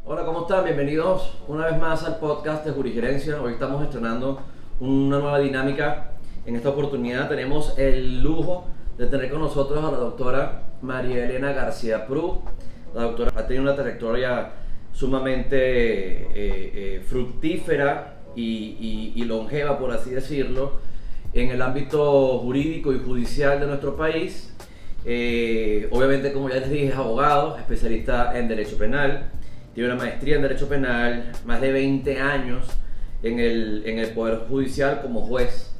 Hola, ¿cómo están? Bienvenidos una vez más al podcast de Jurigerencia. Hoy estamos estrenando una nueva dinámica. En esta oportunidad tenemos el lujo de tener con nosotros a la doctora María Elena García Prú. La doctora ha tenido una trayectoria sumamente fructífera y longeva, por así decirlo, en el ámbito jurídico y judicial de nuestro país. Obviamente, como ya les dije, es abogado, especialista en Derecho Penal. Tiene una maestría en Derecho Penal, más de 20 años en el Poder Judicial como juez,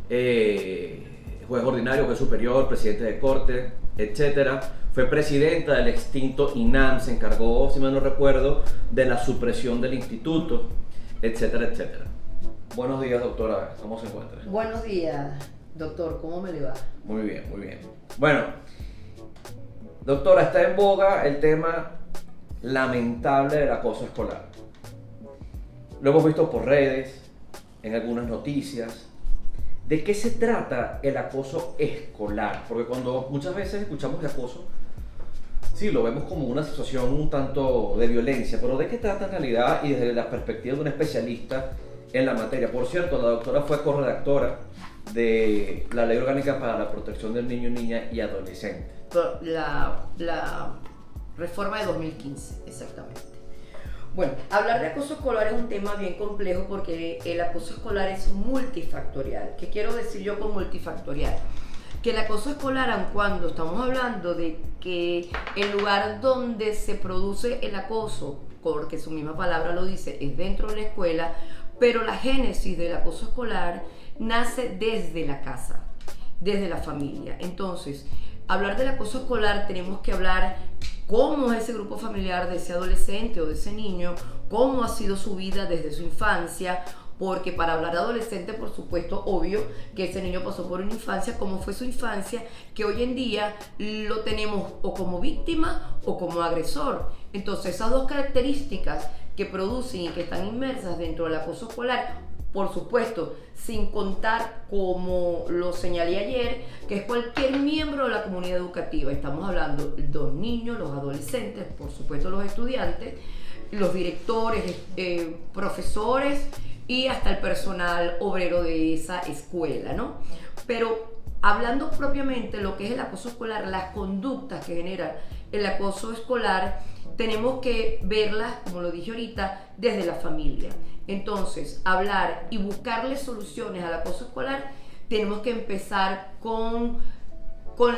juez ordinario, juez superior, presidente de corte, etc. Fue presidenta del extinto INAM, se encargó, si mal no recuerdo, de la supresión del instituto, etcétera, etcétera. Buenos días, doctora, ¿cómo se encuentra? Buenos días, doctor, ¿cómo me le va? Muy bien, muy bien. Bueno, doctora, está en boga el tema lamentable del acoso escolar. Lo hemos visto por redes, en algunas noticias. ¿De qué se trata el acoso escolar? Porque cuando muchas veces escuchamos de acoso, sí, lo vemos como una situación un tanto de violencia, pero ¿de qué trata en realidad y desde la perspectiva de un especialista en la materia? Por cierto, la doctora fue corredactora de la Ley Orgánica para la Protección del Niño, Niña y Adolescente. La reforma de 2015, exactamente. Bueno, hablar de acoso escolar es un tema bien complejo porque el acoso escolar es multifactorial. ¿Qué quiero decir yo con multifactorial? Que el acoso escolar, aun cuando estamos hablando de que el lugar donde se produce el acoso, porque su misma palabra lo dice, es dentro de la escuela, pero la génesis del acoso escolar nace desde la casa, desde la familia. Entonces, hablar del acoso escolar tenemos que hablar cómo es ese grupo familiar de ese adolescente o de ese niño, cómo ha sido su vida desde su infancia, porque para hablar de adolescente, por supuesto, obvio que ese niño pasó por una infancia, cómo fue su infancia, que hoy en día lo tenemos o como víctima o como agresor. Entonces, esas dos características que producen y que están inmersas dentro del acoso escolar, por supuesto, sin contar, como lo señalé ayer, que es cualquier miembro de la comunidad educativa. Estamos hablando de los niños, los adolescentes, por supuesto los estudiantes, los directores, profesores y hasta el personal obrero de esa escuela, ¿no? Pero hablando propiamente de lo que es el acoso escolar, las conductas que genera el acoso escolar, tenemos que verlas, como lo dije ahorita, desde la familia. Entonces, hablar y buscarle soluciones al acoso escolar, tenemos que empezar con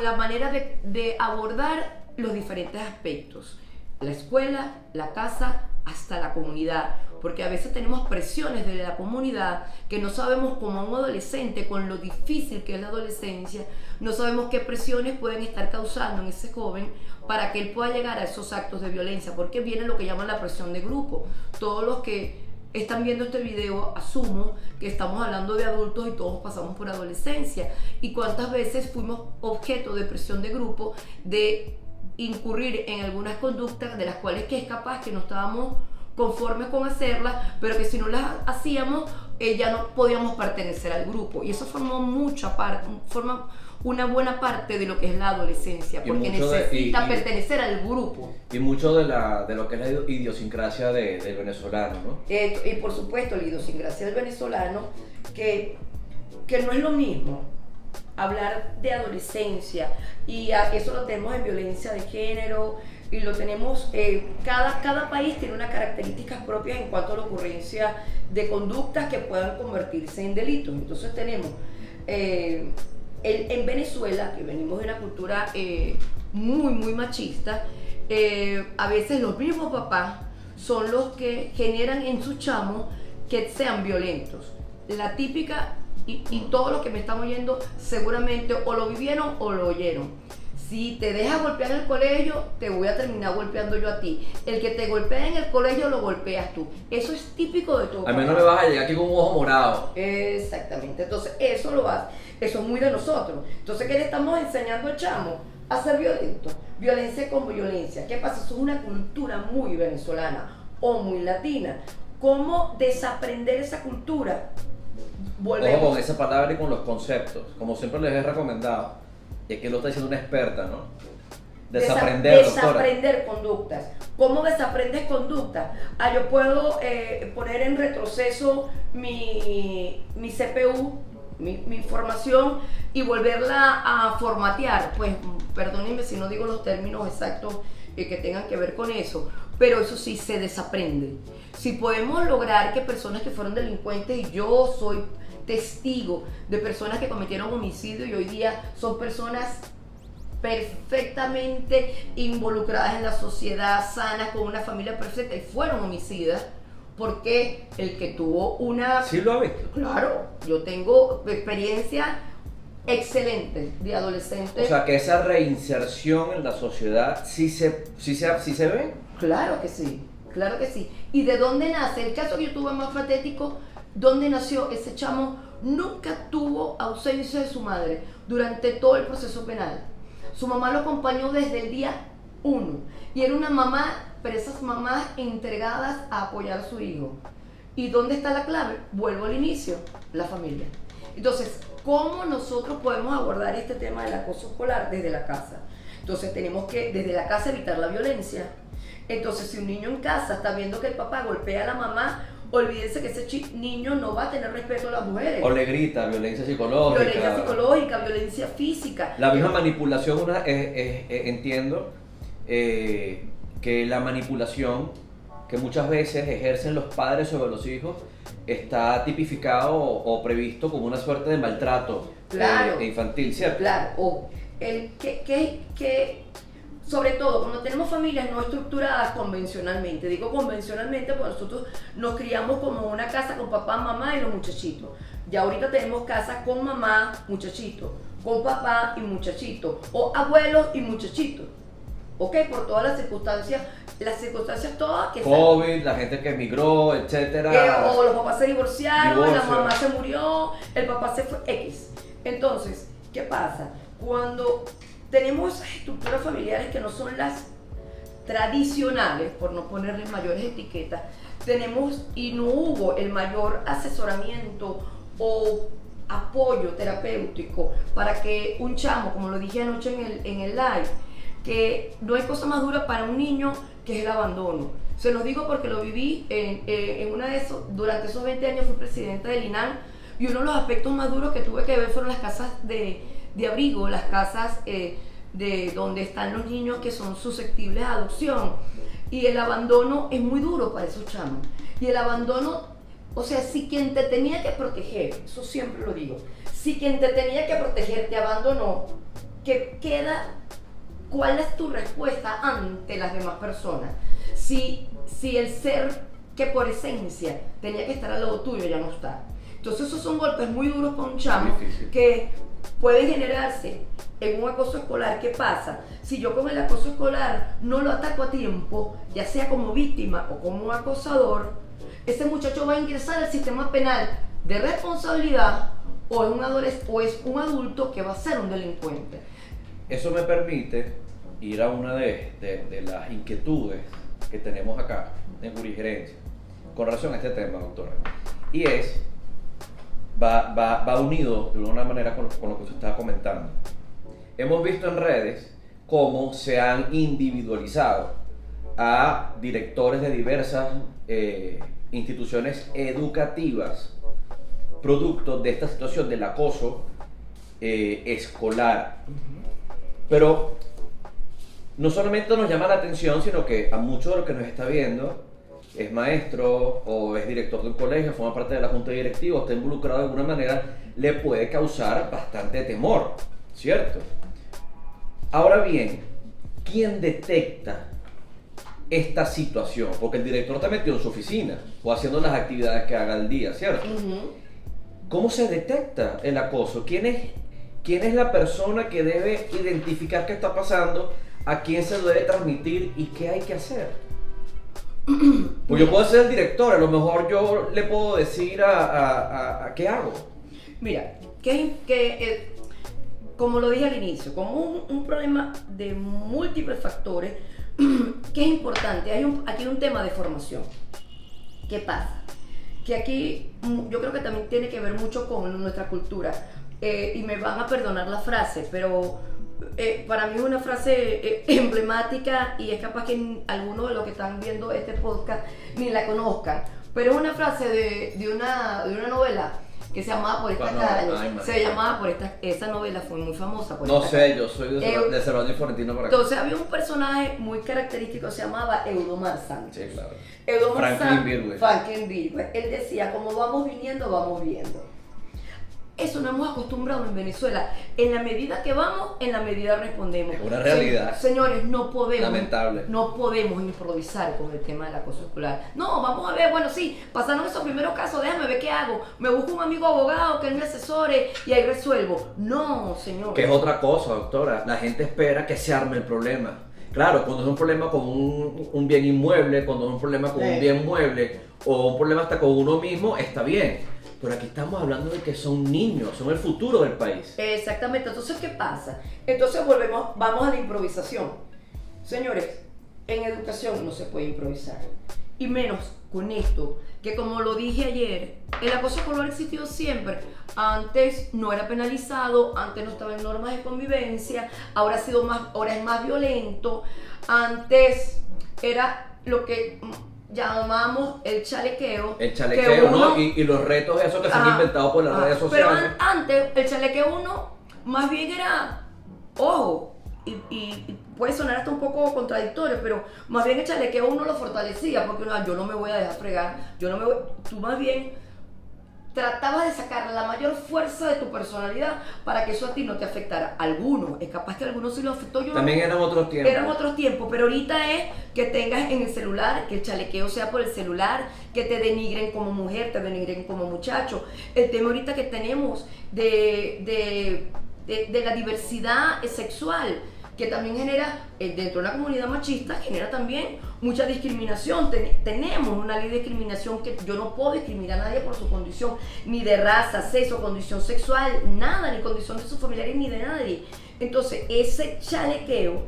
la manera de abordar los diferentes aspectos. La escuela, la casa, hasta la comunidad. Porque a veces tenemos presiones de la comunidad que no sabemos, como un adolescente, con lo difícil que es la adolescencia, no sabemos qué presiones pueden estar causando en ese joven para que él pueda llegar a esos actos de violencia, porque viene lo que llaman la presión de grupo. Todos los que están viendo este video, asumo que estamos hablando de adultos y todos pasamos por adolescencia. Y cuántas veces fuimos objeto de presión de grupo, de incurrir en algunas conductas de las cuales que es capaz que no estábamos conformes con hacerlas, pero que si no las hacíamos ya no podíamos pertenecer al grupo, y eso forma una buena parte de lo que es la adolescencia, porque necesita pertenecer al grupo. Y mucho de lo que es la idiosincrasia del venezolano, ¿no? Y por supuesto la idiosincrasia del venezolano, que no es lo mismo hablar de adolescencia, y eso lo tenemos en violencia de género, y lo tenemos, cada país tiene unas características propias en cuanto a la ocurrencia de conductas que puedan convertirse en delitos. Entonces tenemos, en Venezuela, que venimos de una cultura muy machista, a veces los mismos papás son los que generan en sus chamos que sean violentos. La típica, y todos los que me están oyendo seguramente o lo vivieron o lo oyeron: si te dejas golpear en el colegio, te voy a terminar golpeando yo a ti. El que te golpea en el colegio, lo golpeas tú. Eso es típico de todo. Al menos me vas a llegar aquí con un ojo morado. Exactamente. Entonces, eso lo hace. Eso es muy de nosotros. Entonces, ¿qué le estamos enseñando al chamo? A ser violento. Violencia con violencia. ¿Qué pasa? Eso es una cultura muy venezolana o muy latina. ¿Cómo desaprender esa cultura? Volvemos. Ojo con esa palabra y con los conceptos. Como siempre les he recomendado, y aquí lo está diciendo una experta, ¿no? Desaprender, doctora. Desaprender conductas. ¿Cómo desaprendes conductas? Yo puedo poner en retroceso mi CPU, mi formación, y volverla a formatear. Pues perdónenme si no digo los términos exactos que tengan que ver con eso, pero eso sí se desaprende. Si podemos lograr que personas que fueron delincuentes, y yo soy testigo de personas que cometieron homicidio y hoy día son personas perfectamente involucradas en la sociedad, sanas, con una familia perfecta, y fueron homicidas, porque el que tuvo una... ¿Sí lo ha visto? Claro, yo tengo experiencia excelente de adolescentes. O sea, que esa reinserción en la sociedad sí se ve. Claro que sí, claro que sí. ¿Y de dónde nace? El caso que yo tuve más patético, ¿dónde nació? Ese chamo nunca tuvo ausencia de su madre durante todo el proceso penal. Su mamá lo acompañó desde el día 1 y era una mamá, pero esas mamás entregadas a apoyar a su hijo. ¿Y dónde está la clave? Vuelvo al inicio, la familia. Entonces, ¿cómo nosotros podemos abordar este tema del acoso escolar? Desde la casa. Entonces tenemos que desde la casa evitar la violencia. Entonces, si un niño en casa está viendo que el papá golpea a la mamá, olvídense que ese niño no va a tener respeto a las mujeres. O le grita, violencia psicológica. Violencia psicológica, violencia física. La misma manipulación, entiendo que la manipulación que muchas veces ejercen los padres sobre los hijos está tipificado o previsto como una suerte de maltrato, claro, infantil, ¿cierto? Claro, o sobre todo cuando tenemos familias no estructuradas convencionalmente. Digo convencionalmente porque nosotros nos criamos como una casa con papá, mamá y los muchachitos. Ya ahorita tenemos casas con mamá, muchachito, con papá y muchachito, o abuelos y muchachito. ¿Ok? Por todas las circunstancias todas que COVID, la gente que emigró, etcétera. O los papás se divorciaron, la mamá se murió, el papá se fue, X. Entonces, ¿qué pasa? Cuando tenemos estructuras familiares que no son las tradicionales, por no ponerle mayores etiquetas, tenemos y no hubo el mayor asesoramiento o apoyo terapéutico para que un chamo, como lo dije anoche en el live, que no hay cosa más dura para un niño que es el abandono. Se los digo porque lo viví en una de esos, durante esos 20 años fui presidenta del INAN, y uno de los aspectos más duros que tuve que ver fueron las casas de abrigo, las casas de donde están los niños que son susceptibles a adopción. Y el abandono es muy duro para esos chamos. Y el abandono, o sea, si quien te tenía que proteger, eso siempre lo digo, si quien te tenía que proteger te abandonó, ¿qué queda? ¿Cuál es tu respuesta ante las demás personas? Si el ser que por esencia tenía que estar al lado tuyo ya no está. Entonces esos son golpes muy duros para un chamo que puede generarse en un acoso escolar. ¿Qué pasa? Si yo con el acoso escolar no lo ataco a tiempo, ya sea como víctima o como un acosador, ese muchacho va a ingresar al sistema penal de responsabilidad o es un adulto que va a ser un delincuente. Eso me permite ir a una de las inquietudes que tenemos acá en Jurigerencia con relación a este tema, doctora. Y va unido de alguna manera con lo que usted estaba comentando. Hemos visto en redes cómo se han individualizado a directores de diversas instituciones educativas producto de esta situación del acoso escolar. Pero no solamente nos llama la atención, sino que a muchos de los que nos está viendo es maestro o es director de un colegio, forma parte de la junta directiva, está involucrado de alguna manera, le puede causar bastante temor, ¿cierto? Ahora bien, ¿quién detecta esta situación? Porque el director está metido en su oficina o haciendo las actividades que haga al día, ¿cierto? ¿Cómo se detecta el acoso? ¿Quién es la persona que debe identificar qué está pasando? ¿A quién se lo debe transmitir? ¿Y qué hay que hacer? Pues yo puedo ser el director, a lo mejor yo le puedo decir a ¿qué hago? Mira, como lo dije al inicio, como un problema de múltiples factores, que es importante, aquí hay un tema de formación. ¿Qué pasa? Que aquí yo creo que también tiene que ver mucho con nuestra cultura, y me van a perdonar la frase, pero para mí es una frase emblemática y es capaz que algunos de los que están viendo este podcast ni la conozcan, pero es una frase de una novela que se llamaba Por esta calle. Se llamaba por esa novela fue muy famosa. No sé, yo soy de Cervantes y Florentino para acá. Entonces había un personaje muy característico, se llamaba Eudomar Santos. Sí, claro. Eudomar Franklin Birgüe. Él decía, como vamos viniendo, vamos viendo. Eso nos hemos acostumbrado en Venezuela. En la medida que vamos, en la medida respondemos. Es una realidad. Señores, no podemos. Lamentable. No podemos improvisar con el tema del acoso escolar. No, vamos a ver, bueno, sí, pasaron esos primeros casos, déjame ver qué hago. Me busco un amigo abogado que él me asesore y ahí resuelvo. No, señor. Que es otra cosa, doctora. La gente espera que se arme el problema. Claro, cuando es un problema con un bien inmueble, cuando es un problema con un bien mueble o un problema hasta con uno mismo, está bien. Pero aquí estamos hablando de que son niños, son el futuro del país. Exactamente, entonces ¿qué pasa? Entonces vamos a la improvisación. Señores, en educación no se puede improvisar. Y menos con esto, que como lo dije ayer, el acoso escolar ha existido siempre. Antes no era penalizado, antes no estaba en normas de convivencia, ahora es más violento. Antes era lo que llamamos el chalequeo. El chalequeo, ¿no? Y los retos esos que se han inventado por las redes sociales. Pero antes, el chalequeo uno más bien era, ojo, y puede sonar hasta un poco contradictorio, pero más bien el chalequeo uno lo fortalecía, porque yo no me voy a dejar fregar, tú más bien tratabas de sacar la mayor fuerza de tu personalidad para que eso a ti no te afectara. Algunos, es capaz que a algunos sí lo afectó. También eran otros tiempos. Eran otros tiempos, pero ahorita es que tengas en el celular, que el chalequeo sea por el celular, que te denigren como mujer, te denigren como muchacho. El tema ahorita que tenemos de la diversidad sexual, que también genera, dentro de una comunidad machista, genera también mucha discriminación. Tenemos una ley de discriminación que yo no puedo discriminar a nadie por su condición, ni de raza, sexo, condición sexual, nada, ni condición de sus familiares, ni de nadie. Entonces, ese chalequeo,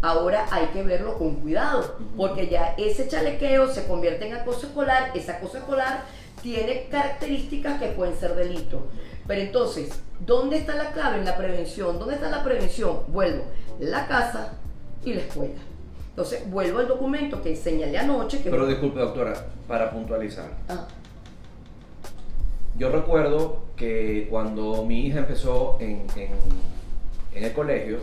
ahora hay que verlo con cuidado, porque ya ese chalequeo se convierte en acoso escolar, ese acoso escolar tiene características que pueden ser delitos. Pero entonces, ¿dónde está la clave en la prevención? ¿Dónde está la prevención? Vuelvo, la casa y la escuela. Entonces, vuelvo al documento que señalé anoche. Pero disculpe, doctora, para puntualizar. Yo recuerdo que cuando mi hija empezó en el colegio,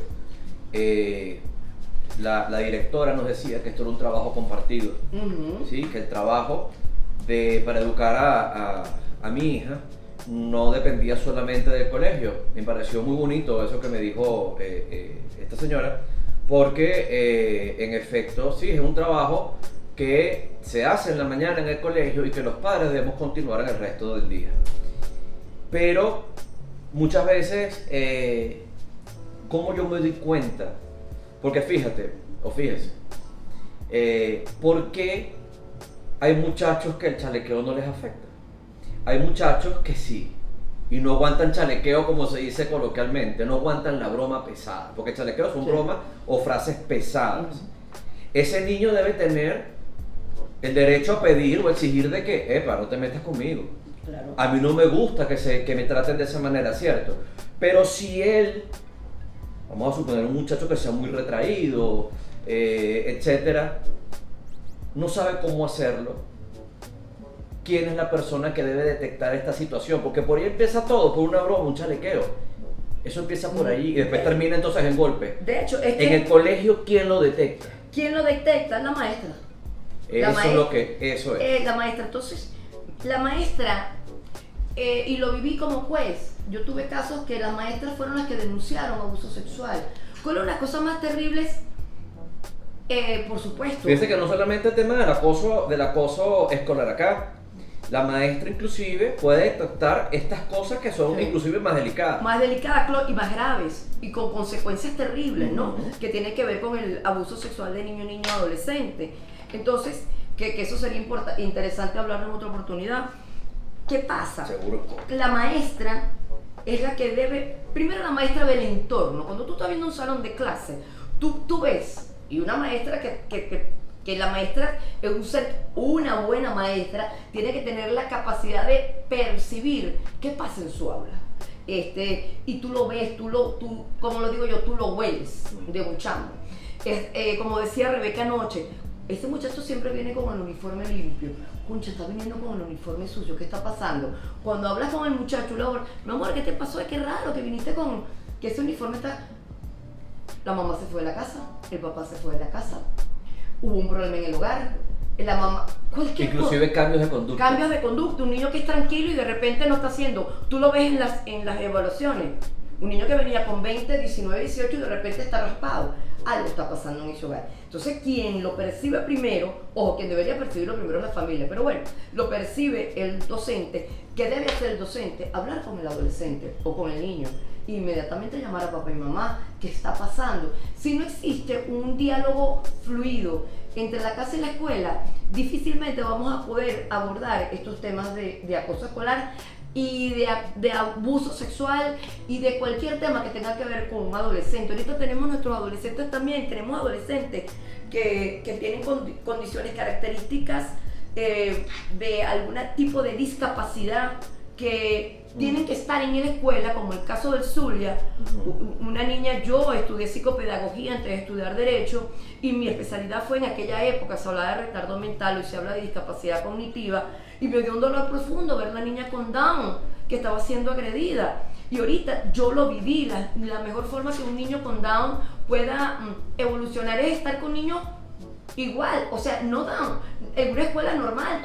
la directora nos decía que esto era un trabajo compartido. ¿Sí? Que el trabajo para educar a mi hija no dependía solamente del colegio. Me pareció muy bonito eso que me dijo esta señora, porque en efecto sí, es un trabajo que se hace en la mañana en el colegio y que los padres debemos continuar en el resto del día. Pero muchas veces, ¿cómo yo me doy cuenta? Porque fíjese, ¿por qué hay muchachos que el chalequeo no les afecta? Hay muchachos que sí, y no aguantan chalequeo, como se dice coloquialmente, no aguantan la broma pesada, porque chalequeo son bromas o frases pesadas. Ese niño debe tener el derecho a pedir o exigir de que, epa, no te metas conmigo. Claro. A mí no me gusta que me traten de esa manera, ¿cierto? Pero si él, vamos a suponer un muchacho que sea muy retraído, etcétera, no sabe cómo hacerlo, ¿quién es la persona que debe detectar esta situación? Porque por ahí empieza todo, por una broma, un chalequeo. Eso empieza por ahí y después termina entonces en golpe. De hecho, es que en el colegio, ¿quién lo detecta? ¿Quién lo detecta? La maestra. Eso es. La maestra. Entonces, la maestra, y lo viví como juez, yo tuve casos que las maestras fueron las que denunciaron abuso sexual. ¿Cuál es una cosa más terrible? Por supuesto. Fíjense que no solamente el tema del acoso escolar acá, la maestra inclusive puede detectar estas cosas que son inclusive más delicadas. Más delicadas y más graves y con consecuencias terribles, ¿no? Que tienen que ver con el abuso sexual de niño, niña, adolescente. Entonces, que eso sería interesante hablarlo en otra oportunidad. ¿Qué pasa? Seguro. La maestra es la que debe, primero la maestra ve el entorno. Cuando tú estás viendo un salón de clase, tú ves, y una maestra que la maestra es una buena maestra, tiene que tener la capacidad de percibir qué pasa en su aula. y tú lo ves, como lo digo yo, tú lo hueles de un chamo. Como decía Rebeca anoche, ese muchacho siempre viene con el uniforme limpio. Concha, está viniendo con el uniforme sucio, ¿qué está pasando? Cuando hablas con el muchacho, mi amor, ¿qué te pasó? Es que raro que viniste que ese uniforme está... La mamá se fue de la casa, el papá se fue de la casa, hubo un problema en el hogar, la mamá... Inclusive cambios de conducta. Cambios de conducta, un niño que es tranquilo y de repente no está haciendo... Tú lo ves en las evaluaciones. Un niño que venía con 20, 19, 18 y de repente está raspado. Algo está pasando en ese hogar. Entonces, quien lo percibe primero, o quien debería percibirlo primero es la familia, pero bueno, lo percibe el docente. ¿Qué debe hacer el docente? Hablar con el adolescente o con el niño. Inmediatamente llamar a papá y mamá. ¿Qué está pasando? Si no existe un diálogo fluido entre la casa y la escuela, difícilmente vamos a poder abordar estos temas de acoso escolar y de abuso sexual y de cualquier tema que tenga que ver con un adolescente. Ahorita tenemos nuestros adolescentes también, tenemos adolescentes que tienen condiciones, características de algún tipo de discapacidad que tienen que estar en la escuela, como el caso del Zulia. Una niña, yo estudié psicopedagogía antes de estudiar Derecho y mi especialidad fue en aquella época, se hablaba de retardo mental y se habla de discapacidad cognitiva y me dio un dolor profundo ver la niña con Down que estaba siendo agredida. Y ahorita yo lo viví, la mejor forma que un niño con Down pueda evolucionar es estar con niños igual, o sea, no Down, en una escuela normal.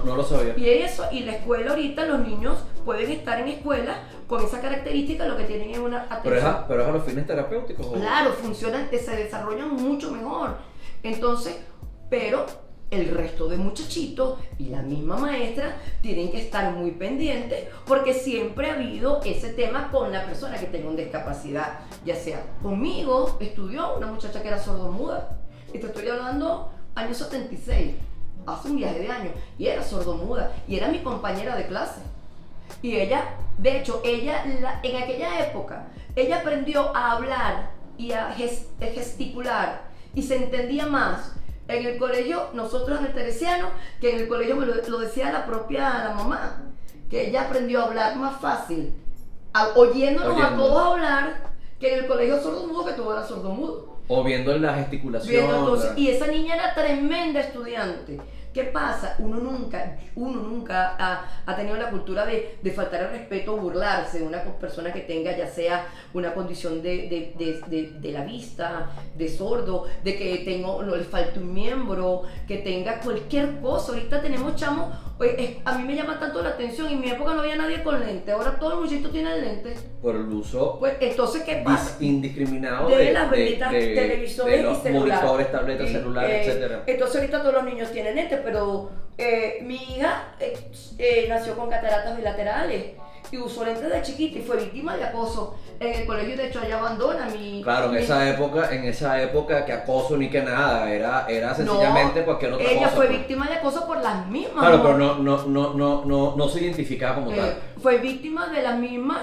No lo sabía. Y la escuela ahorita, los niños pueden estar en escuela con esa característica, lo que tienen es una atención. Pero es a los fines terapéuticos. ¿O? Claro, funcionan, se desarrollan mucho mejor. Entonces, pero el resto de muchachitos y la misma maestra tienen que estar muy pendientes porque siempre ha habido ese tema con la persona que tenga una discapacidad. Ya sea conmigo, estudió una muchacha que era sordomuda. Y te estoy hablando año 76, hace un viaje de años, y era sordomuda, y era mi compañera de clase. Y ella, de hecho, en aquella época, ella aprendió a hablar y a gesticular, y se entendía más en el colegio, nosotros en el Teresiano, que en el colegio me lo decía la mamá, que ella aprendió a hablar más fácil, oyéndonos a todos hablar, que en el colegio sordomudo que todo era sordomudo. O viendo la gesticulación. Y esa niña era tremenda estudiante. ¿Qué pasa? Uno nunca ha tenido la cultura de faltar el respeto o burlarse de una persona que tenga ya sea una condición de la vista, de sordo, de que no le falte un miembro, que tenga cualquier cosa. Ahorita tenemos chamos, a mí me llama tanto la atención, en mi época no había nadie con lente, ahora todo el muchachito tiene lentes. Por el uso pues, entonces, ¿qué pasa? Indiscriminado de las benditas televisores de los y celulares. monitores, tabletas, celulares, etcétera. Entonces ahorita todos los niños tienen lentes, pero mi hija nació con cataratas bilaterales y usó lentes de chiquita y fue víctima de acoso en el colegio. De hecho, ella abandona Claro, en esa época que acoso ni que nada, era sencillamente cualquier otra cosa. Ella fue víctima de acoso por las mismas. Claro, pero no se identificaba como tal. Fue víctima de las mismas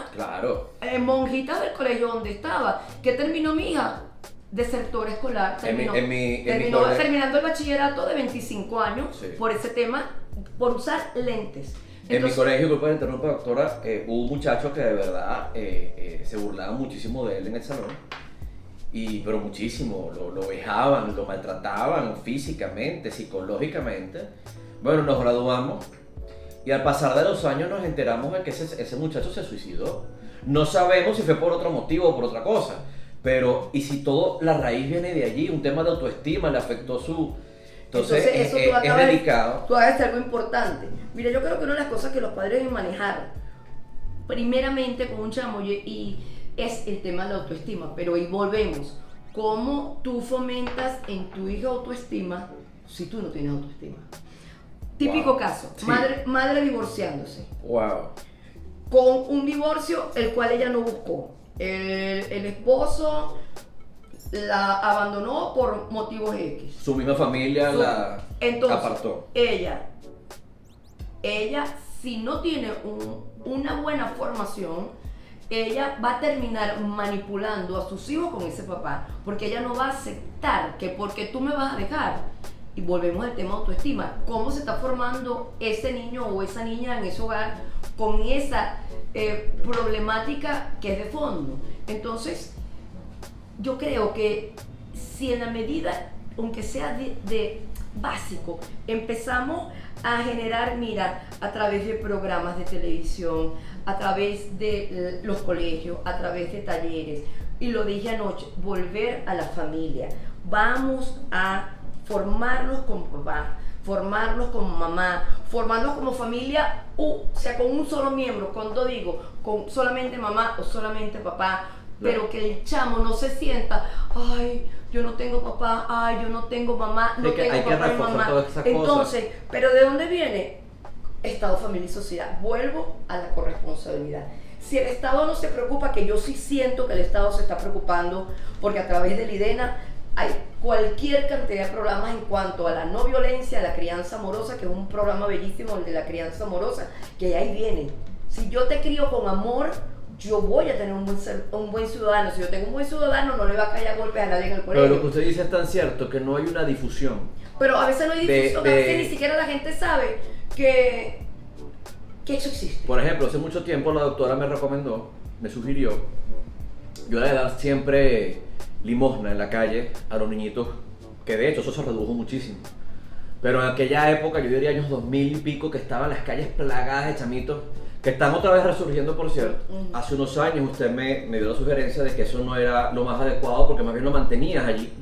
monjitas del colegio donde estaba. ¿Qué terminó mi hija? Desertor escolar, terminando el bachillerato de 25 años por ese tema, por usar lentes. Entonces, en mi colegio, disculpa que interrumpa, doctora, hubo un muchacho que de verdad se burlaba muchísimo de él en el salón, pero muchísimo, lo vejaban, lo maltrataban físicamente, psicológicamente. Bueno, nos graduamos y al pasar de los años nos enteramos de que ese muchacho se suicidó. No sabemos si fue por otro motivo o por otra cosa. Pero, ¿y si la raíz viene de allí? Un tema de autoestima, le afectó su... Entonces eso es delicado. Tú haces algo importante. Mira, yo creo que una de las cosas que los padres deben manejar, primeramente con un chamo, y es el tema de la autoestima. Pero ahí volvemos. ¿Cómo tú fomentas en tu hija autoestima si tú no tienes autoestima? Típico caso, sí. Madre divorciándose. Wow. Con un divorcio el cual ella no buscó. El esposo la abandonó por motivos X. Su misma familia la apartó. Ella, si no tiene una buena formación, ella va a terminar manipulando a sus hijos con ese papá, porque ella no va a aceptar que porque tú me vas a dejar. Y volvemos al tema de autoestima. ¿Cómo se está formando ese niño o esa niña en ese hogar con esa problemática que es de fondo. Entonces, yo creo que si en la medida, aunque sea de básico, empezamos a generar, mira, a través de programas de televisión, a través de los colegios, a través de talleres, y lo dije anoche, volver a la familia. Vamos a formarnos como papá, formarnos como mamá, formarnos como familia, o sea, con un solo miembro, cuando digo, con solamente mamá o solamente papá, pero que el chamo no se sienta, ay, yo no tengo papá, ay, yo no tengo mamá, no tengo papá y mamá. Entonces, ¿pero de dónde viene? Estado, familia y sociedad. Vuelvo a la corresponsabilidad. Si el Estado no se preocupa, que yo sí siento que el Estado se está preocupando, porque a través del IDENA hay cualquier cantidad de programas en cuanto a la no violencia, a la crianza amorosa, que es un programa bellísimo, el de la crianza amorosa, que ahí viene. Si yo te crío con amor, yo voy a tener un buen ciudadano. Si yo tengo un buen ciudadano, no le va a caer a golpes a nadie en el colegio. Pero lo que usted dice es tan cierto, que no hay una difusión. Pero a veces no hay difusión, a veces ni siquiera la gente sabe que eso existe. Por ejemplo, hace mucho tiempo la doctora me recomendó, me sugirió, yo le dar siempre limosna en la calle a los niñitos, que de hecho eso se redujo muchísimo. Pero en aquella época, yo diría años 2000 y pico, que estaban las calles plagadas de chamitos, que están otra vez resurgiendo, por cierto. Hace unos años usted me dio la sugerencia de que eso no era lo más adecuado, porque más bien lo mantenías allí.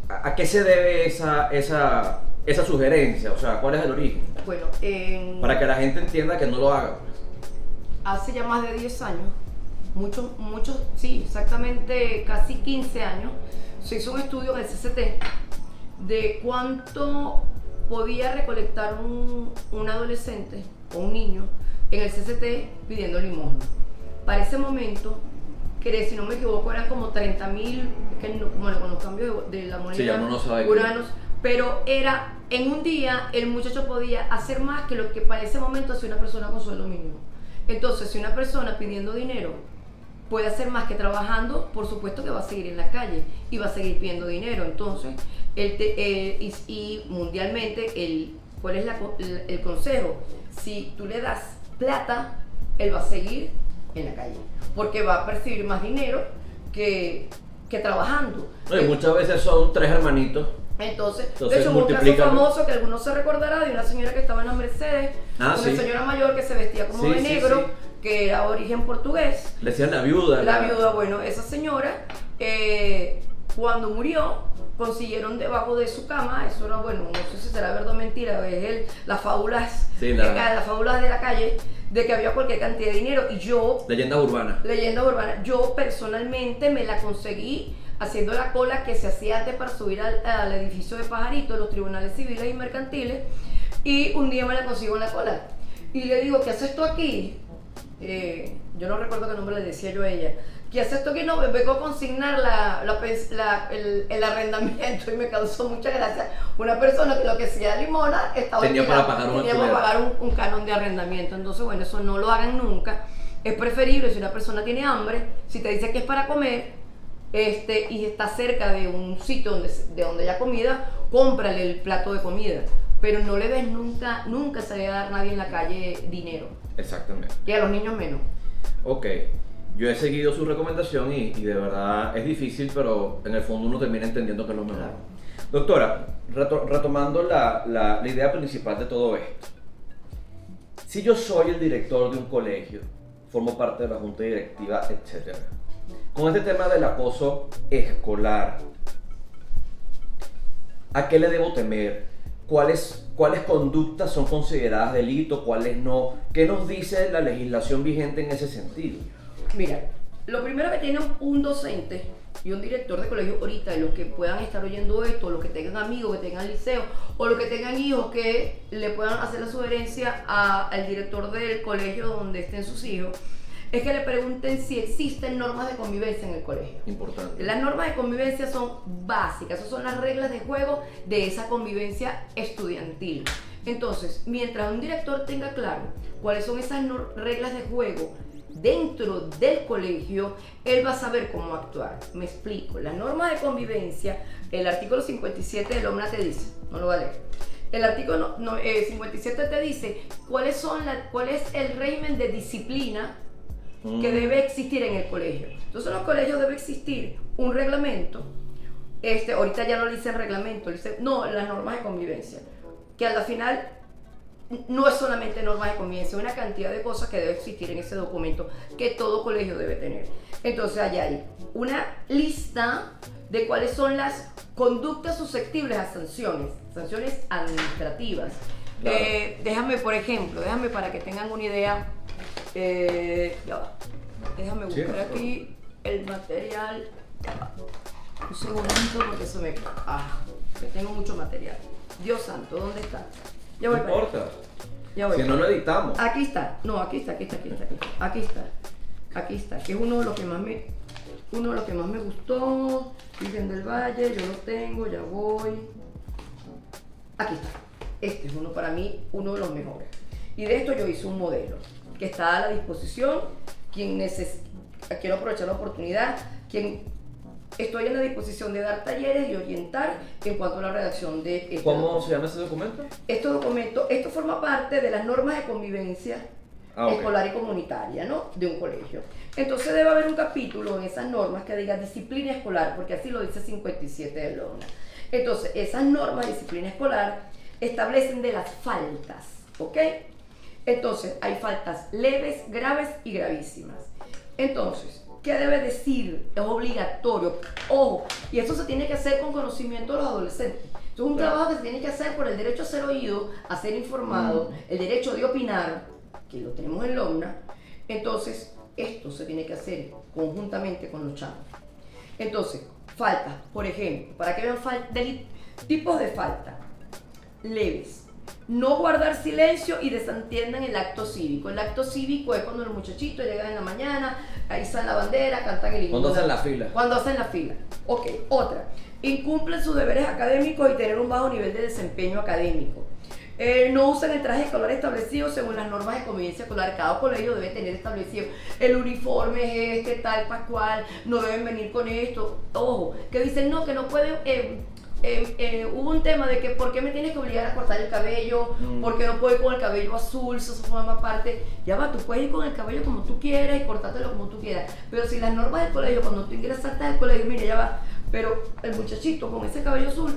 ¿A qué se debe esa sugerencia? O sea, ¿cuál es el origen? Bueno, para que la gente entienda que no lo haga. Hace ya más de 10 años, muchos, sí, exactamente casi 15 años, se hizo un estudio en el CCT de cuánto podía recolectar un adolescente o un niño en el CCT pidiendo limosna. Para ese momento, que si no me equivoco eran como 30.000, bueno, con los cambios de la moneda, sí, ya no sabe pero era, en un día el muchacho podía hacer más que lo que para ese momento hacía una persona con sueldo mínimo. Entonces, si una persona pidiendo dinero puede hacer más que trabajando, por supuesto que va a seguir en la calle y va a seguir pidiendo dinero. Entonces, y mundialmente, ¿cuál es el consejo? Si tú le das plata, él va a seguir en la calle, porque va a percibir más dinero que trabajando. No, y muchas veces son 3 hermanitos. Entonces de hecho, un caso famoso que algunos se recordará de una señora que estaba en la Mercedes, una señora mayor que se vestía como de negro, que era origen portugués. Le decían la viuda. La viuda, bueno, esa señora, cuando murió, consiguieron debajo de su cama, eso era, bueno, no sé si será verdad o mentira, es las fábulas, las fábulas de la calle, de que había cualquier cantidad de dinero. Y yo... Leyenda urbana. Yo personalmente me la conseguí haciendo la cola que se hacía antes para subir al edificio de Pajarito, los tribunales civiles y mercantiles, y un día me la consigo en la cola. Y le digo, ¿qué haces tú aquí? Yo no recuerdo qué nombre le decía yo a ella. ¿Qué haces tú aquí? No, vengo a consignar el arrendamiento, y me causó mucha gracia. Una persona que lo que hacía limona tenía para pagar un canon de arrendamiento. Entonces, bueno, eso no lo hagan nunca. Es preferible, si una persona tiene hambre, si te dice que es para comer, y está cerca de un sitio de donde haya comida, cómprale el plato de comida, pero no le des nunca se le va a dar a nadie en la calle dinero. Exactamente. Y a los niños menos. Ok, yo he seguido su recomendación y de verdad es difícil, pero en el fondo uno termina entendiendo que es lo mejor. Claro. Doctora, retomando la idea principal de todo esto, si yo soy el director de un colegio, formo parte de la junta directiva, etc., con este tema del acoso escolar, ¿a qué le debo temer? ¿Cuáles conductas son consideradas delito? ¿Cuáles no? ¿Qué nos dice la legislación vigente en ese sentido? Mira, lo primero que tiene un docente y un director de colegio ahorita, los que puedan estar oyendo esto, los que tengan amigos, que tengan liceo, o los que tengan hijos que le puedan hacer la sugerencia al director del colegio donde estén sus hijos, es que le pregunten si existen normas de convivencia en el colegio. Importante. Las normas de convivencia son básicas, esas son las reglas de juego de esa convivencia estudiantil. Entonces, mientras un director tenga claro cuáles son esas reglas de juego dentro del colegio, él va a saber cómo actuar. Me explico. La norma de convivencia, el artículo 57 del OMNA te dice, no lo va a leer, El artículo 57 te dice cuál es el régimen de disciplina que debe existir en el colegio. Entonces en los colegios debe existir un reglamento, ahorita ya no le dicen reglamento, no, las normas de convivencia, que a la final no es solamente normas de convivencia, es una cantidad de cosas que debe existir en ese documento que todo colegio debe tener. Entonces allá hay una lista de cuáles son las conductas susceptibles a sanciones administrativas. Claro. Déjame para que tengan una idea, ya va. Déjame buscar aquí el material. Ya va. Un segundito porque eso que tengo mucho material. Dios santo, ¿dónde está? Ya voy. No importa. Ya voy. Si no lo editamos. Aquí está. No, aquí está. Aquí está. Que es uno de los que más me gustó. Virgen del Valle, yo lo tengo, ya voy. Aquí está. Este es para mí uno de los mejores. Y de esto yo hice un modelo que está a la disposición. Quiero aprovechar la oportunidad. Estoy en la disposición de dar talleres y orientar en cuanto a la redacción de ¿Cómo se llama ese documento? Esto forma parte de las normas de convivencia escolar y comunitaria, ¿no? De un colegio. Entonces debe haber un capítulo en esas normas que diga disciplina escolar, porque así lo dice 57 de la ONU. Entonces, esas normas de disciplina escolar establecen de las faltas, ¿ok? Entonces, hay faltas leves, graves y gravísimas. Entonces, ¿qué debe decir? Es obligatorio. Ojo, y esto se tiene que hacer con conocimiento de los adolescentes. Esto es un trabajo que se tiene que hacer por el derecho a ser oído, a ser informado, el derecho de opinar, que lo tenemos en la ONA. Entonces, esto se tiene que hacer conjuntamente con los chamos. Entonces, faltas, por ejemplo, para que vean tipos de falta leves. No guardar silencio y desatiendan el acto cívico. El acto cívico es cuando los muchachitos llegan en la mañana, izan la bandera, cantan el himno. Cuando hacen la fila. Cuando hacen la fila. Ok, otra. Incumplen sus deberes académicos y tener un bajo nivel de desempeño académico. No usan el traje escolar establecido según las normas de convivencia escolar. Cada colegio debe tener establecido el uniforme es tal, pascual, no deben venir con esto. Ojo, que dicen no, que no pueden. Hubo un tema de que ¿por qué me tienes que obligar a cortar el cabello? ¿Por qué no puedo ir con el cabello azul? Eso forma parte. Ya va, tú puedes ir con el cabello como tú quieras y cortártelo como tú quieras. Pero si las normas del colegio, cuando tú ingresaste al colegio, mire, ya va, pero el muchachito con ese cabello azul,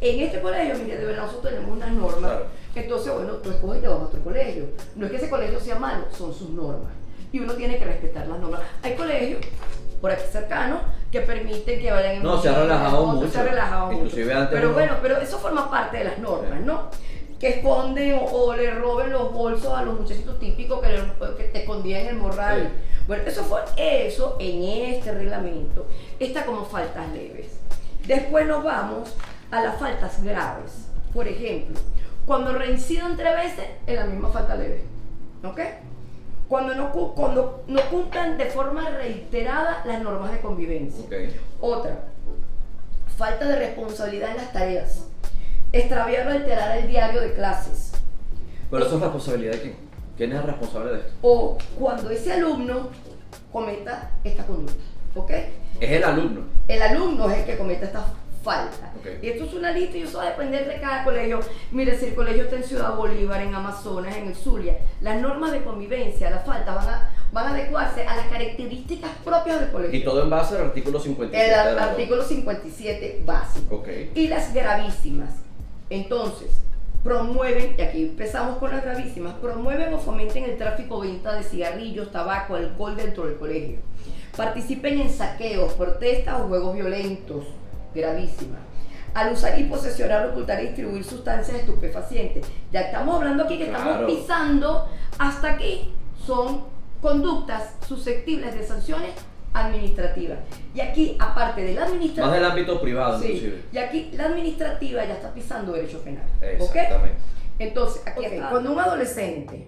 en este colegio, mire, de verdad nosotros tenemos unas normas. Claro. Entonces, bueno, tú escoges y te vas a otro colegio. No es que ese colegio sea malo, son sus normas. Y uno tiene que respetar las normas. Hay colegios por aquí cercanos que permiten que vayan en se ha relajado mucho. Se ha relajado mucho. Inclusive antes pero bueno, pero eso forma parte de las normas, ¿no? Que esconden o le roben los bolsos a los muchachitos típicos que te escondían en el morral. Sí. Bueno, eso en este reglamento está como faltas leves. Después nos vamos a las faltas graves. Por ejemplo, cuando reincidan 3 veces en la misma falta leve, ¿ok? Cuando no cumplan de forma reiterada las normas de convivencia. Okay. Otra, falta de responsabilidad en las tareas. Extraviar o alterar el diario de clases. Pero eso es responsabilidad de quién. ¿Quién es el responsable de esto? O cuando ese alumno cometa esta conducta, ¿ok? Es el alumno. El alumno es el que cometa esta falta. Okay. Y esto es una lista y eso va a depender de cada colegio. Mire, si el colegio está en Ciudad Bolívar, en Amazonas, en el Zulia, las normas de convivencia, las faltas van a adecuarse a las características propias del colegio. Y todo en base al artículo 57. El artículo 57 básico. Okay. Y las gravísimas. Entonces, promueven, y aquí empezamos con las gravísimas, promueven o fomenten el tráfico o venta de cigarrillos, tabaco, alcohol dentro del colegio. Participen en saqueos, protestas o juegos violentos. Gravísima. Al usar y posesionar, ocultar y distribuir sustancias estupefacientes. Ya estamos hablando aquí que estamos pisando hasta aquí. Son conductas susceptibles de sanciones administrativas. Y aquí, aparte de la administrativa... Más del ámbito privado, sí, inclusive. Y aquí la administrativa ya está pisando derecho penal. Exactamente. ¿Okay? Entonces, aquí está. Cuando un adolescente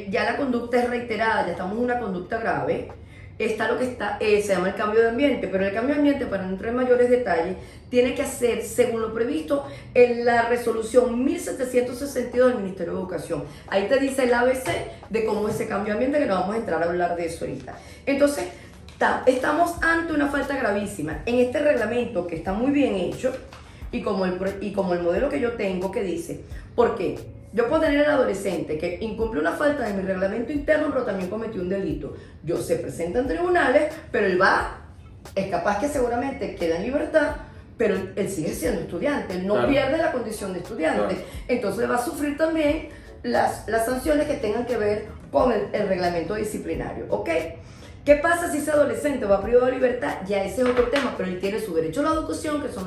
ya la conducta es reiterada, ya estamos en una conducta grave, está lo que se llama el cambio de ambiente, pero el cambio de ambiente, para no entrar en mayores detalles, tiene que hacer según lo previsto en la resolución 1762 del Ministerio de Educación. Ahí te dice el ABC de cómo es ese cambio de ambiente, que no vamos a entrar a hablar de eso ahorita. Entonces, estamos ante una falta gravísima. En este reglamento, que está muy bien hecho, y como el modelo que yo tengo que dice, ¿por qué? Yo puedo tener al adolescente que incumple una falta de mi reglamento interno, pero también cometió un delito. Yo se presenta en tribunales, pero es capaz que seguramente queda en libertad, pero él sigue siendo estudiante, él no Claro. pierde la condición de estudiante. Claro. Entonces va a sufrir también las sanciones que tengan que ver con el reglamento disciplinario, ¿ok? ¿Qué pasa si ese adolescente va privado de libertad? Ya ese es otro tema, pero él tiene su derecho a la educación, que eso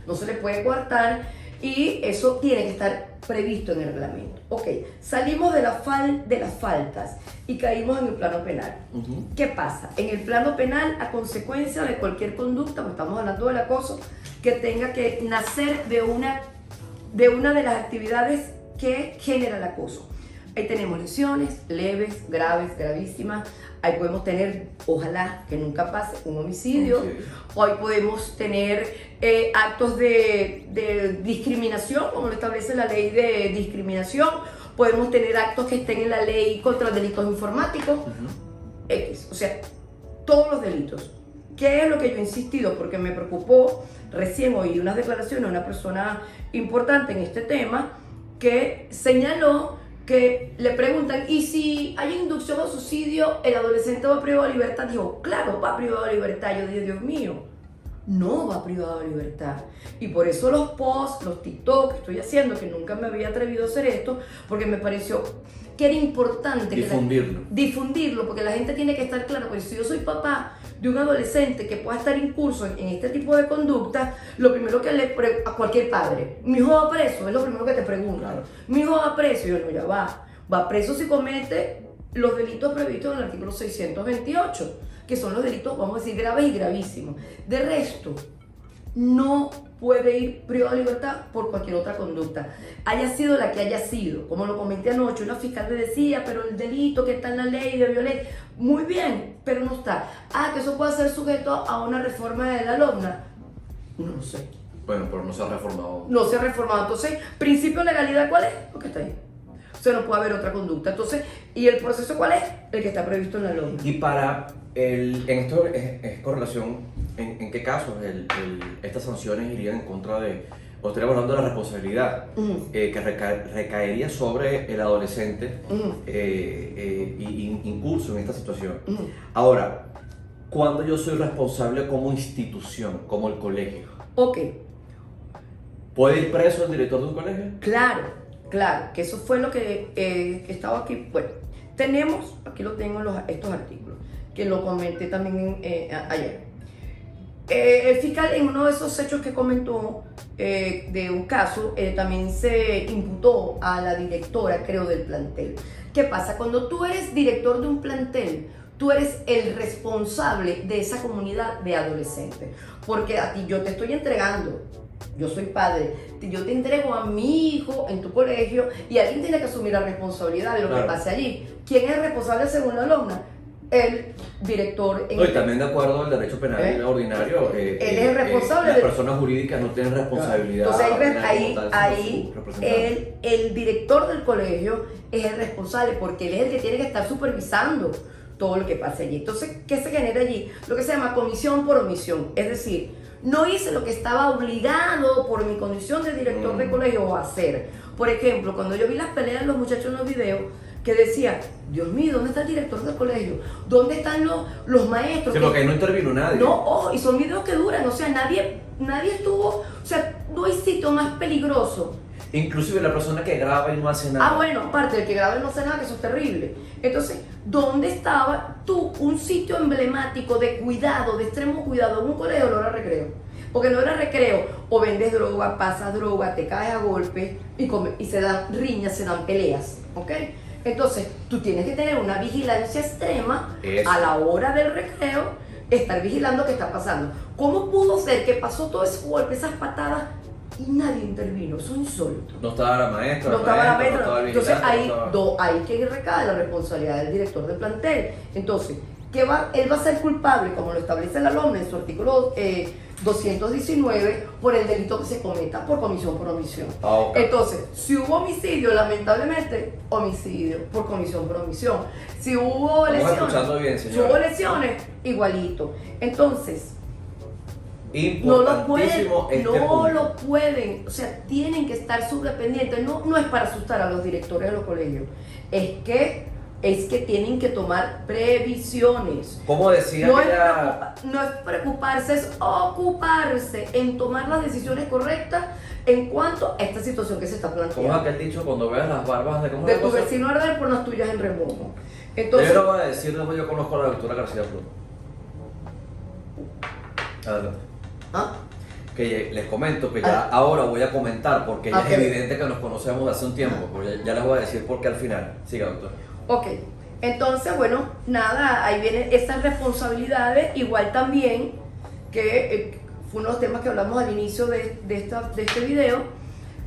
no se le puede coartar, y eso tiene que estar previsto en el reglamento. Ok, salimos de las faltas y caímos en el plano penal. Ujú. ¿Qué pasa? En el plano penal, a consecuencia de cualquier conducta, pues estamos hablando del acoso, que tenga que nacer de una de las actividades que genera el acoso. Ahí tenemos lesiones leves, graves, gravísimas. Ahí podemos tener, ojalá que nunca pase, un homicidio. Hoy podemos tener actos de discriminación, como lo establece la ley de discriminación. Podemos tener actos que estén en la ley contra delitos informáticos. X, o sea, todos los delitos. ¿Qué es lo que yo he insistido? Porque me preocupó, recién oí unas declaraciones de una persona importante en este tema que señaló que le preguntan, ¿y si hay inducción o suicidio, el adolescente va privado de libertad? Dijo, claro, va privado de libertad. Yo dije, Dios mío, no va privado de libertad. Y por eso los posts, los TikTok que estoy haciendo, que nunca me había atrevido a hacer esto, porque me pareció que era importante difundirlo, porque la gente tiene que estar clara, porque si yo soy papá de un adolescente que pueda estar incurso en este tipo de conducta, lo primero que a cualquier padre, mi hijo va preso, es lo primero que te preguntan. Claro. Mi hijo va preso, y yo no, ya va preso si comete los delitos previstos en el artículo 628, que son los delitos, vamos a decir, graves y gravísimos. De resto, no puede ir privado de libertad por cualquier otra conducta, haya sido la que haya sido. Como lo comenté anoche, una fiscal me decía, pero el delito que está en la ley de violencia, muy bien, pero no está. Que eso puede ser sujeto a una reforma de la LOMNA, no lo sé. Bueno, pero no se ha reformado. No se ha reformado. Entonces, principio de legalidad, ¿cuál es? Lo que está ahí. O sea, no puede haber otra conducta. Entonces, ¿y el proceso cuál es? El que está previsto en la LOMNA. Y para en esto es correlación, ¿en qué casos estas sanciones irían en contra de, o estaríamos hablando de la responsabilidad que recaería sobre el adolescente y incurso en esta situación? Ahora, ¿cuándo yo soy responsable como institución, como el colegio? Ok. ¿Puede ir preso el director de un colegio? Claro, que eso fue lo que estaba aquí. Bueno, tenemos, aquí lo tengo estos artículos, que lo comenté también ayer. El fiscal, en uno de esos hechos que comentó de un caso, también se imputó a la directora, creo, del plantel. ¿Qué pasa? Cuando tú eres director de un plantel, tú eres el responsable de esa comunidad de adolescentes, porque a ti yo te estoy entregando. Yo soy padre, yo te entrego a mi hijo en tu colegio y alguien tiene que asumir la responsabilidad de lo que pase allí. ¿Quién es el responsable según la LOMNA? El director. Y también de acuerdo al derecho penal ordinario, él es el responsable. Las personas jurídicas no tienen responsabilidad. Entonces ahí el director del colegio es el responsable, porque él es el que tiene que estar supervisando todo lo que pase allí. Entonces, ¿qué se genera allí? Lo que se llama comisión por omisión, es decir, no hice lo que estaba obligado por mi condición de director de colegio a hacer. Por ejemplo, cuando yo vi las peleas de los muchachos en los videos, que decía, Dios mío, ¿dónde está el director del colegio? ¿Dónde están los maestros? Sí, porque no intervino nadie. No, y son videos que duran, o sea, nadie estuvo, o sea, no hay sitio más peligroso. Inclusive la persona que graba y no hace nada. Bueno, aparte del que graba y no hace nada, que eso es terrible. Entonces, ¿dónde estaba tú un sitio emblemático de cuidado, de extremo cuidado, en un colegio de hora recreo? Porque no era recreo, o vendes droga, pasas droga, te caes a golpe y se dan riñas, se dan peleas, ¿ok? Entonces, tú tienes que tener una vigilancia extrema a la hora del recreo, estar vigilando qué está pasando. ¿Cómo pudo ser que pasó todo ese golpe, esas patadas, y nadie intervino? Eso es insólito. No estaba la maestra. No estaba la maestra. No estaba entonces ahí que recae la responsabilidad del director del plantel. Entonces, él va a ser culpable, como lo establece la LOMNA en su artículo 219, por el delito que se cometa por comisión por omisión. Entonces, si hubo homicidio, lamentablemente, homicidio por comisión por omisión. Si hubo lesiones, igualito. Entonces, No lo pueden, Importantísimo este no punto. lo pueden, o sea, tienen que estar subdependientes. No es para asustar a los directores de los colegios, es que tienen que tomar previsiones. Como decía No es, aquella- no es preocuparse, es ocuparse en tomar las decisiones correctas en cuanto a esta situación que se está ¿Cómo es planteando. aquel dicho cuando veas las barbas de cómo De es la tu cosa? vecino arder por las tuyas en remojo. Yo Entonces, lo voy a decir después, yo conozco a la doctora García Pluma. Adelante. ¿ah? Que les comento que ya ahora voy a comentar porque ya Ok. es evidente que nos conocemos de hace un tiempo, pero ya les voy a decir por qué al final. Siga, doctor. Ok, entonces, bueno, nada, ahí vienen esas responsabilidades, igual también que fue uno de los temas que hablamos al inicio de este video,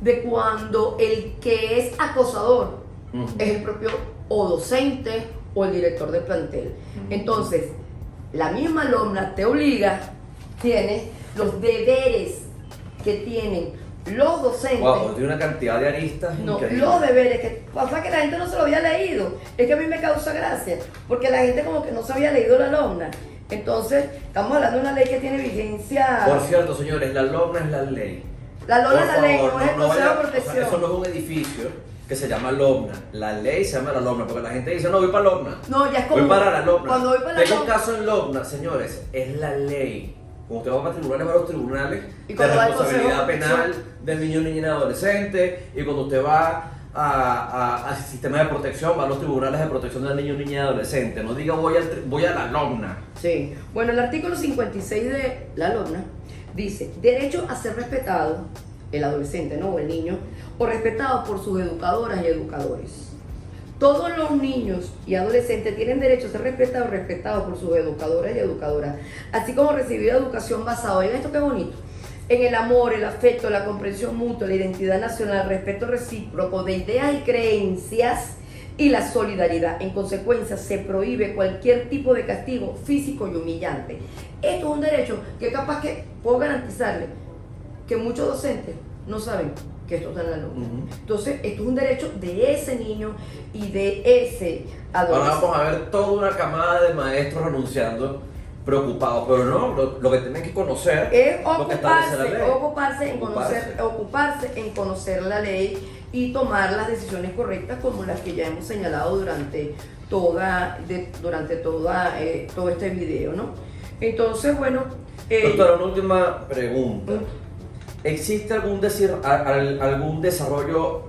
de cuando el que es acosador Ujú. es el propio o docente o el director del plantel. Entonces, la misma alumna te obliga, tiene los deberes que tienen los docentes. Wow, tiene una cantidad de aristas No, increíbles. los deberes, que pasa que la gente no se lo había leído. Es que a mí me causa gracia, porque la gente como que no se había leído la LOMNA. Entonces, estamos hablando de una ley que tiene vigencia. Por cierto, señores, la LOMNA es la ley. La LOMNA Por es la ley, favor, no es el Consejo vaya- de o sea, Protección. eso no es un edificio que se llama LOMNA. La ley se llama la LOMNA, porque la gente dice, no, voy para LOMNA. No, ya es como. Voy para la LOMNA. Cuando voy para la Tengo un LOMNA. caso en LOMNA, señores, es la ley. Cuando usted va para tribunales, va a los tribunales Y de cuando va al responsabilidad Consejo de penal del niño, niña y adolescente. Y cuando usted va al sistema de protección, va a los tribunales de protección del niño, niña y adolescente. No diga voy a la LOMNA. Sí. Bueno, el artículo 56 de la LOMNA dice: derecho a ser respetado, el adolescente, ¿no? O el niño, o respetado por sus educadoras y educadores. Todos los niños y adolescentes tienen derecho a ser respetados por sus educadoras y educadoras, así como recibir educación basada, oigan esto qué bonito, en el amor, el afecto, la comprensión mutua, la identidad nacional, respeto recíproco de ideas y creencias y la solidaridad. En consecuencia, se prohíbe cualquier tipo de castigo físico y humillante. Esto es un derecho que capaz que puedo garantizarle que muchos docentes no saben que esto está en la ley. Ujú. Entonces, esto es un derecho de ese niño y de ese Ahora adolescente. vamos a ver toda una camada de maestros renunciando, preocupados, pero no, lo que tienen que conocer Es lo que establece la ley. ocuparse en conocer la ley y tomar las decisiones correctas como las que ya hemos señalado durante todo este video, ¿no? Entonces, bueno, Doctora, una última pregunta. ¿Existe algún desarrollo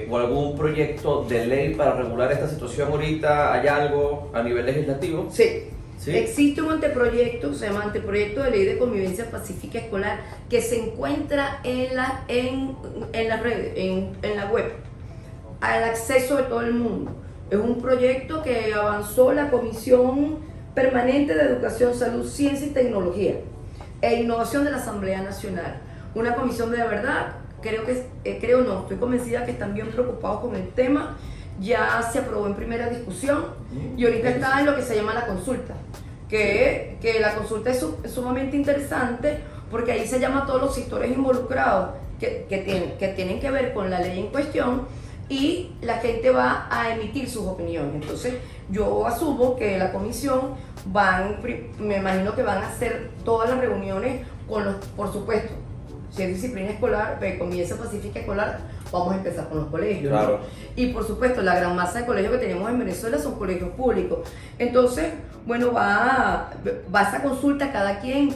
o algún proyecto de ley para regular esta situación ahorita? ¿Hay algo a nivel legislativo? sí. ¿Sí? Existe un anteproyecto, se llama Anteproyecto de Ley de Convivencia Pacífica Escolar, que se encuentra en las redes, en la web, al acceso de todo el mundo. Es un proyecto que avanzó la Comisión Permanente de Educación, Salud, Ciencia y Tecnología e Innovación de la Asamblea Nacional. Una comisión de verdad, estoy convencida que están bien preocupados con el tema. Ya se aprobó en primera discusión y ahorita está en lo que se llama la consulta, que la consulta es sumamente interesante porque ahí se llama a todos los sectores involucrados que tienen que ver con la ley en cuestión y la gente va a emitir sus opiniones. Entonces yo asumo que la comisión me imagino que van a hacer todas las reuniones por supuesto, si es disciplina escolar, convivencia pacífica escolar, vamos a empezar con los colegios, ¿no? Claro. Y por supuesto, la gran masa de colegios que tenemos en Venezuela son colegios públicos. Entonces, bueno, va esa consulta, cada quien,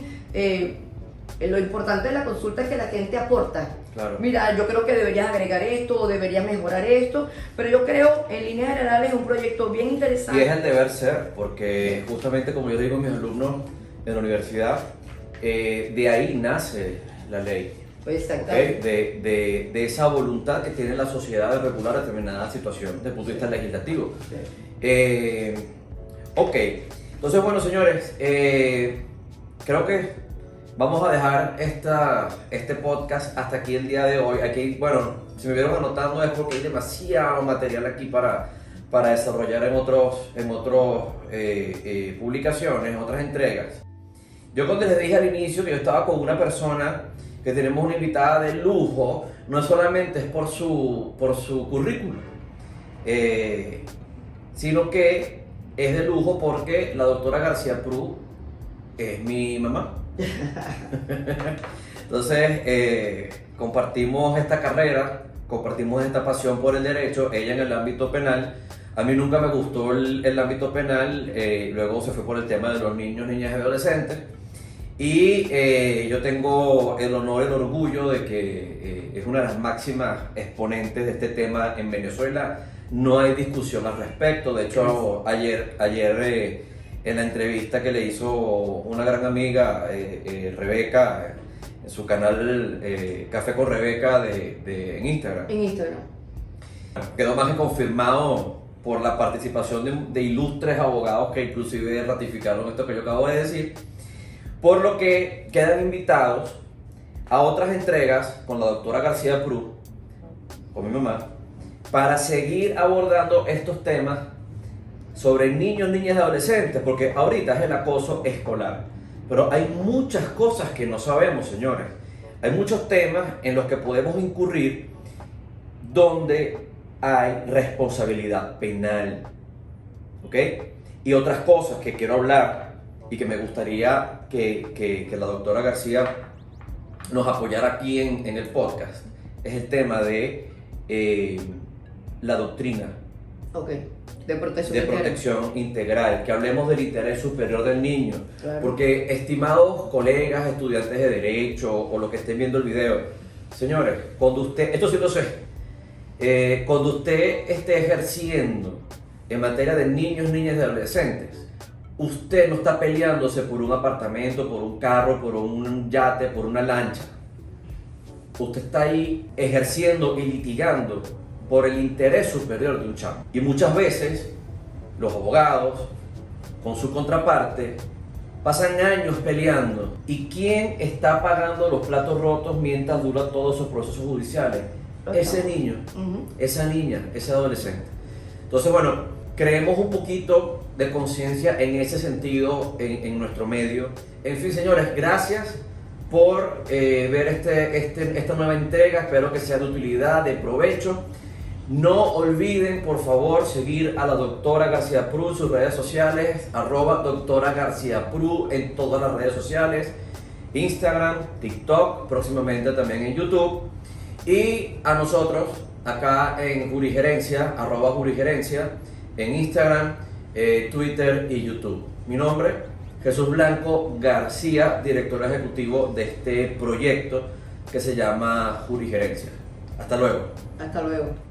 lo importante de la consulta es que la gente aporta. Claro. Mira, yo creo que deberías agregar esto o deberías mejorar esto, pero yo creo, en líneas generales, es un proyecto bien Y interesante. es el deber ser, porque justamente como yo digo a mis alumnos en la universidad, de ahí nace la ley. ¿Ok? Exactamente. De esa voluntad que tiene la sociedad de regular determinada situación desde el punto de vista legislativo. Ok, entonces bueno señores, creo que vamos a dejar este podcast hasta aquí el día de hoy. Aquí, bueno, si me vieron anotando es porque hay demasiado material aquí para desarrollar en otros publicaciones, en otras entregas. Yo cuando les dije al inicio que yo estaba con una persona que tenemos una invitada de lujo, no solamente es por su currículum, sino que es de lujo porque la doctora García Prú es mi mamá. Entonces, compartimos esta carrera, compartimos esta pasión por el derecho, ella en el ámbito penal. A mí nunca me gustó el ámbito penal, luego se fue por el tema de los niños, niñas y adolescentes. Y yo tengo el honor y el orgullo de que es una de las máximas exponentes de este tema en Venezuela. No hay discusión al respecto. De hecho, ayer en la entrevista que le hizo una gran amiga, Rebeca, en su canal Café con Rebeca en Instagram. En Instagram. Quedó más que confirmado por la participación de ilustres abogados que inclusive ratificaron esto que yo acabo de decir. Por lo que quedan invitados a otras entregas con la doctora García Prus, con mi mamá, para seguir abordando estos temas sobre niños, niñas y adolescentes, porque ahorita es el acoso escolar. Pero hay muchas cosas que no sabemos, señores. Hay muchos temas en los que podemos incurrir donde hay responsabilidad penal, ¿ok? Y otras cosas que quiero hablar y que me gustaría que la doctora García nos apoyara aquí en el podcast, es el tema de la doctrina Ok, de protección de integral. protección integral, que hablemos del interés superior del niño. Claro. Porque, estimados colegas, estudiantes de Derecho o los que estén viendo el video, señores, cuando usted, esto sí lo sé, cuando usted esté ejerciendo en materia de niños, niñas y adolescentes, usted no está peleándose por un apartamento, por un carro, por un yate, por una lancha. Usted está ahí ejerciendo y litigando por el interés superior de un chamo. Y muchas veces los abogados, con su contraparte, pasan años peleando. ¿Y quién está pagando los platos rotos mientras dura todos esos procesos judiciales? Ese niño, esa niña, ese adolescente. Entonces, bueno, creemos un poquito de conciencia en ese sentido en nuestro medio. En fin, señores, gracias por ver esta nueva entrega. Espero que sea de utilidad, de provecho. No olviden, por favor, seguir a la doctora García Prus en sus redes sociales, @doctora García Prus en todas las redes sociales, Instagram, TikTok, próximamente también en YouTube. Y a nosotros, acá en Jurigerencia, @Jurigerencia, en Instagram, Twitter y YouTube. Mi nombre, Jesús Blanco García, director ejecutivo de este proyecto que se llama Jurigerencia. Hasta luego. Hasta luego.